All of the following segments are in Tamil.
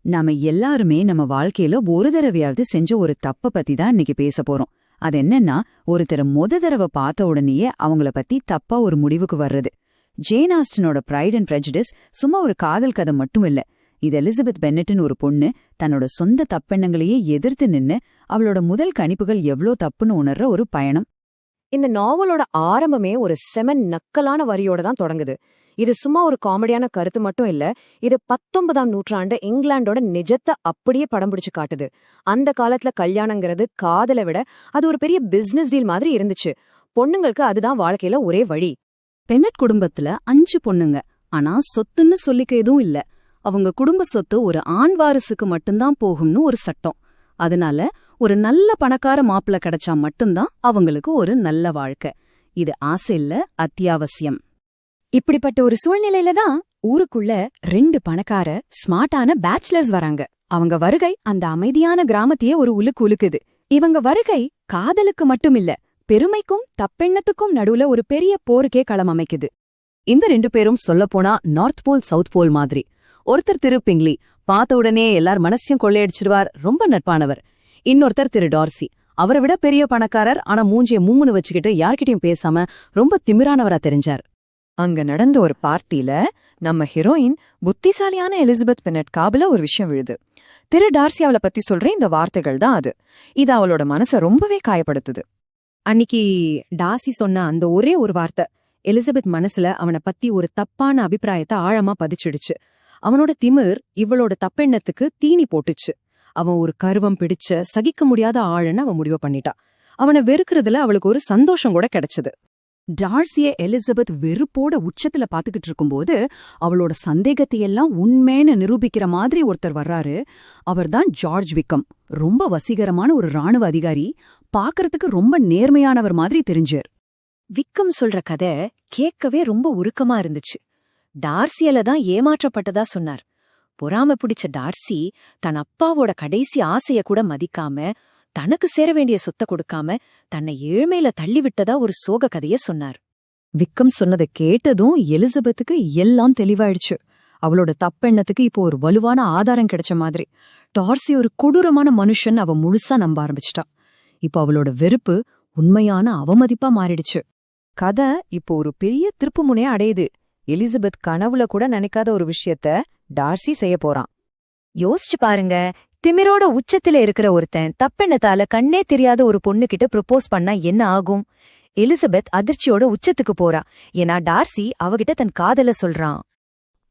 நாம எல்லாருமே நம்ம வாழ்க்கையில ஒரு தடவையாவது செஞ்ச ஒரு தப்ப பத்தி தான் இன்னைக்கு பேச போறோம். அது என்னன்னா, ஒருத்தர தடவை பார்த்த உடனேயே அவங்கள பத்தி தப்பா ஒரு முடிவுக்கு வர்றது. ஜேன் ஆஸ்டனோட பிரைட் அண்ட் பிரெஜுடிஸ் சும்மா ஒரு காதல் கதை மட்டும் இல்ல. இது எலிசபெத் பென்னட்னு ஒரு பொண்ணு தன்னோட சொந்த தப்பெண்ணங்களையே எதிர்த்து நின்னு அவளோட முதல் கணிப்புகள் எவ்ளோ தப்புன்னு உணர்ற ஒரு பயணம். இந்த நாவலோட ஆரம்பமே ஒரு செமன் நக்கலான வரியோட தான் தொடங்குது. இது சும்மா ஒரு காமெடியான கருத்து மட்டும் இல்ல, இது 19ஆம் நூற்றாண்டு இங்கிலாண்டோட நிஜத்தை அப்படியே படம் பிடிச்சு காட்டுது. அந்த காலத்துல கல்யாணங்கிறது காதலை விட அது ஒரு பெரிய பிசினஸ் டீல் மாதிரி இருந்துச்சு. பொண்ணுங்களுக்கு அதுதான் வாழ்க்கையில ஒரே வழி. பென்னட் குடும்பத்துல 5 பொண்ணுங்க. ஆனா சொத்துன்னு சொல்லிக்க எதுவும் இல்ல. அவங்க குடும்ப சொத்து ஒரு ஆண் வாரிசுக்கு மட்டும்தான் போகும்னு ஒரு சட்டம். அதனால ஒரு நல்ல பணக்கார மாப்பிள்ள கிடைச்சா மட்டும்தான் அவங்களுக்கு ஒரு நல்ல வாழ்க்கை. இது ஆசை இல்ல, அத்தியாவசியம். இப்படிப்பட்ட ஒரு சூழ்நிலையில தான் ஊருக்குள்ள 2 பணக்கார ஸ்மார்ட்டான பேச்சுலர்ஸ் வராங்க. அவங்க வருகை அந்த அமைதியான கிராமத்தையே ஒரு உலுக்கு உலுக்குது. இவங்க வருகை காதலுக்கு மட்டும் இல்ல, பெருமைக்கும் தப்பெண்ணத்துக்கும் நடுவுல ஒரு பெரிய போருக்கே களம் அமைக்குது. இந்த 2 பேரும் சொல்லப்போனா நார்த் போல் சவுத் போல் மாதிரி. ஒருத்தர் திரு பிங்லி, பார்த்த உடனே எல்லார் மனசையும் கொள்ளையடிச்சிருவார், ரொம்ப நட்பானவர். இன்னொருத்தர் திரு டார்சி, அவரை விட பெரிய பணக்காரர், ஆனா மூஞ்சிய மூமுன்னு வச்சுக்கிட்டு யார்கிட்டயும் பேசாம ரொம்ப திமிரானவரா தெரிஞ்சார். அங்க நடந்த ஒரு பார்ட்டில நம்ம ஹீரோயின் புத்திசாலியான எலிசபெத் பென்னட் காபுல ஒரு விஷயம் விழுது. திரு டார்சி அவளை பத்தி சொல்ற இந்த வார்த்தைகள் தான் அது. இது அவளோட மனசை ரொம்பவே காயப்படுத்துது. அன்னிக்கு டார்சி சொன்ன அந்த ஒரே ஒரு வார்த்தை எலிசபெத் மனசுல அவனை பத்தி ஒரு தப்பான அபிப்பிராயத்தை ஆழமா பதிச்சிடுச்சு. அவனோட திமிர் இவளோட தப்பெண்ணத்துக்கு தீனி போட்டுச்சு. அவன் ஒரு கருவம் பிடிச்ச சகிக்க முடியாத ஆளுன்னு அவன் முடிவு பண்ணிட்டா. அவனை வெறுக்கிறதுல அவளுக்கு ஒரு சந்தோஷம் கூட கிடைச்சது. டார்சிய எலிசபெத் வெறுப்போட உச்சத்துல பாத்துக்கிட்டு இருக்கும்போது அவளோட சந்தேகத்தையெல்லாம் உண்மைன்னு நிரூபிக்கிற மாதிரி ஒருத்தர் வர்றாரு. அவர்தான் ஜார்ஜ் விக்கம். ரொம்ப வசீகரமான ஒரு ராணுவ அதிகாரி, பாக்கறதுக்கு ரொம்ப நேர்மையானவர் மாதிரி தெரிஞ்சார். விக்கம் சொல்ற கதை கேட்கவே ரொம்ப உருக்கமா இருந்துச்சு. டார்சியால தான் ஏமாற்றப்பட்டதா சொன்னார். பொறாம பிடிச்ச டார்சி தன் அப்பாவோட கடைசி ஆசைய கூட மதிக்காம, தனக்கு சேர வேண்டிய சொத்தை கொடுக்காம தன்னை ஏழ்மையில தள்ளிவிட்டதா ஒரு சோக கதைய சொன்னார். விக்கம் சொன்னதை கேட்டதும் எலிசபெத்துக்கு எல்லாம் தெளிவாயிடுச்சு. அவளோட தப்பெண்ணத்துக்கு இப்போ ஒரு வலுவான ஆதாரம் கிடைச்ச மாதிரி. டார்சி ஒரு கொடூரமான மனுஷன் அவ முழுசா நம்ப ஆரம்பிச்சிட்டா. இப்போ அவளோட வெறுப்பு உண்மையான அவமதிப்பா மாறிடுச்சு. கதை இப்போ ஒரு பெரிய திருப்புமுனையா அடையுது. எலிசபெத் கனவுல கூட நினைக்காத ஒரு விஷயத்த டார்சி செய்ய போறான். யோசிச்சு பாருங்க, திமிரோட உச்சத்தில இருக்கிற ஒருத்தன் தப்பெண்ணத்தால கண்ணே தெரியாத ஒரு பொண்ணுகிட்ட ப்ரொபோஸ் பண்ணா என்ன ஆகும்? எலிசபெத் அதிர்ச்சியோட உச்சத்துக்கு போறா. ஏன்னா டார்சி அவகிட்ட தன் காதல சொல்றான்.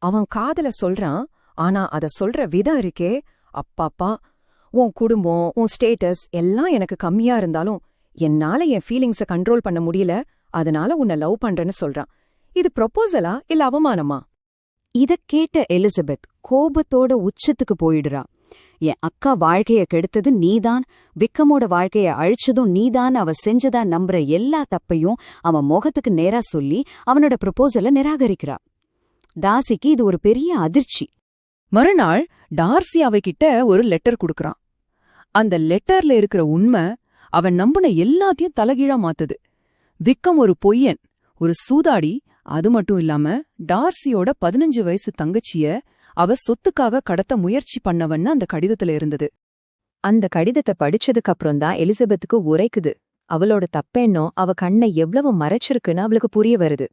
அவன் காதல சொல்றான், ஆனா அத சொல்ற விதம் இருக்கே, அப்பாப்பா, உன் குடும்பம், உன் ஸ்டேட்டஸ் எல்லாம் எனக்கு கம்மியா இருந்தாலும் என்னால என் ஃபீலிங்ஸ கண்ட்ரோல் பண்ண முடியல, அதனால உன்னை லவ் பண்றேன்னு சொல்றான். இது ப்ரொபோசலா இல்ல அவமானமா? இதக் கேட்ட எலிசபெத் கோபத்தோட உச்சத்துக்கு போயிடுறா. என் அக்கா வாழ்க்கைய கெடுத்தது நீதான், விக்கமோட வாழ்க்கைய அழிச்சதும் நீதான், அவ செஞ்சதா நம்புற எல்லா தப்பையும் அவன் முகத்துக்கு நேரா சொல்லி அவனோட ப்ரொபோசலை நிராகரிக்கிறா. டார்சிக்கு இது ஒரு பெரிய அதிர்ச்சி. மறுநாள் டார்சி அவகிட்ட ஒரு லெட்டர் குடுக்கறான். அந்த லெட்டர்ல இருக்கிற உண்மை அவன் நம்புன எல்லாத்தையும் தலகீழா மாத்துது. விக்கம் ஒரு பொய்யன், ஒரு சூதாடி. அது மட்டும் இல்லாம டார்சியோட 15 வயசு தங்கச்சிய அவ சொத்துக்காக கடத்த முயற்சி பண்ணவன்னு அந்த கடிதத்துல இருந்தது. அந்த கடிதத்தை படிச்சதுக்கு அப்புறம்தான் எலிசபெத்துக்கு உரைக்குது. அவளோட தப்பெண்ணம் அவ கண்ணை எவ்வளவு மறைச்சிருக்குன்னு அவளுக்கு புரிய வருது.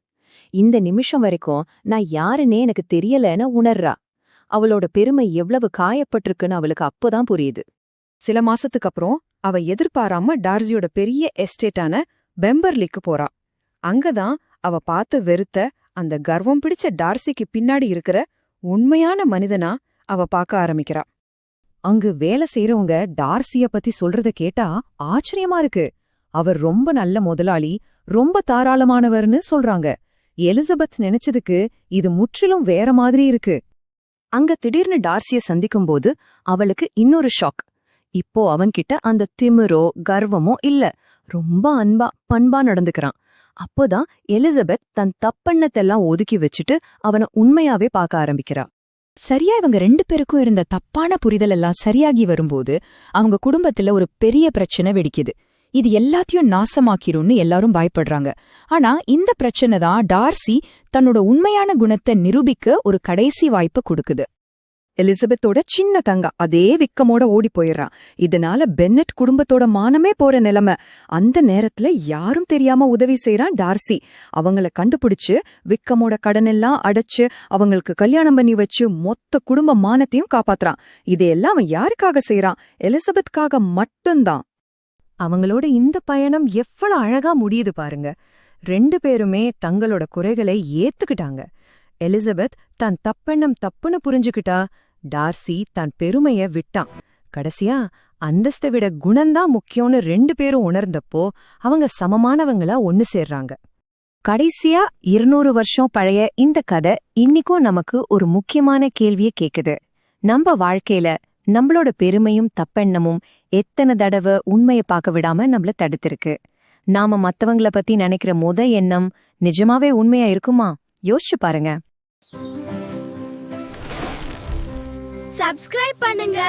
இந்த நிமிஷம் வரைக்கும் நான் யாருன்னே எனக்கு தெரியலன்னு உணர்றா. அவளோட பெருமை எவ்வளவு காயப்பட்டிருக்குன்னு அவளுக்கு அப்போதான் புரியுது. சில மாசத்துக்கு அப்புறம் அவ எதிர்பாராம டார்சியோட பெரிய எஸ்டேட்டான பெம்பர்லிக்கு போறா. அங்கதான் அவ பார்த்து வெறுத்த அந்த கர்வம் பிடிச்ச டார்சிக்கு பின்னாடி இருக்கிற உண்மையான மனிதனா அவ பார்க்க ஆரம்பிக்கிறா. அங்கு வேலை செய்யறவங்க டார்சிய பத்தி சொல்றத கேட்டா ஆச்சரியமா இருக்கு. அவர் ரொம்ப நல்ல முதலாளி, ரொம்ப தாராளமானவர்னு சொல்றாங்க. எலிசபெத் நினைச்சதுக்கு இது முற்றிலும் வேற மாதிரி இருக்கு. அங்க திடீர்னு டார்சிய சந்திக்கும்போது அவளுக்கு இன்னொரு ஷாக். இப்போ அவன்கிட்ட அந்த திமிரோ கர்வமோ இல்ல, ரொம்ப அன்பா பண்பா நடந்துக்கிறான். அப்போதான் எலிசபெத் தன் தப்பெண்ணத்தெல்லாம் ஒதுக்கி வச்சுட்டு அவனை உண்மையாவே பார்க்க ஆரம்பிக்கிறா. சரியா இவங்க 2 பேருக்கும் இருந்த தப்பான புரிதல் எல்லாம் சரியாகி வரும்போது அவங்க குடும்பத்துல ஒரு பெரிய பிரச்சனை வெடிக்குது. இது எல்லாத்தையும் நாசமாக்கிரும்னு எல்லாரும் பயப்படுறாங்க. ஆனா இந்த பிரச்சனை தான் டார்சி தன்னோட உண்மையான குணத்தை நிரூபிக்க ஒரு கடைசி வாய்ப்பு கொடுக்குது. எலிசபெத்தோட சின்ன தங்கா அதே விக்கமோட ஓடி போயிடுறான். இதனால பென்னட் குடும்பத்தோட மானமே போற நிலைமை. அந்த நேரத்துல யாரும் தெரியாம உதவி செய்றான் டார்சி. அவங்கள கண்டுபிடிச்சு விக்கமோட கடனெல்லாம் அடைச்சு அவங்களுக்கு கல்யாணம் பண்ணி வச்சு மொத்த குடும்ப மானத்தையும் காப்பாத்துறான். இதையெல்லாம் அவன் யாருக்காக செய்றான்? எலிசபெத்காக மட்டும்தான். அவங்களோட இந்த பயணம் எவ்வளவு அழகா முடியுது பாருங்க. 2 பேருமே தங்களோட குறைகளை ஏத்துக்கிட்டாங்க. எலிசபெத் தன் தப்பெண்ணம் தப்புன்னு புரிஞ்சுக்கிட்டா. டார்சி தன் பெருமைய விட்டான். கடைசியா அந்தஸ்தை விட குணம்தான் முக்கியம்னு 2 பேரும் உணர்ந்தப்போ அவங்க சமமானவங்களா ஒன்னு சேர்றாங்க. கடைசியா 200 வருஷம் பழைய இந்த கதை இன்னிக்கும் நமக்கு ஒரு முக்கியமான கேள்விய கேக்குது. நம்ம வாழ்க்கையில நம்மளோட பெருமையும் தப்பெண்ணமும் எத்தனை தடவை உண்மையை பார்க்க விடாம நம்மள தடுத்திருக்கு. நாம மத்தவங்கள பத்தி நினைக்கிற எண்ணம் நிஜமாவே உண்மையா இருக்குமா? யோசிச்சு பாருங்க. சப்ஸ்கிரைப் பண்ணுங்க.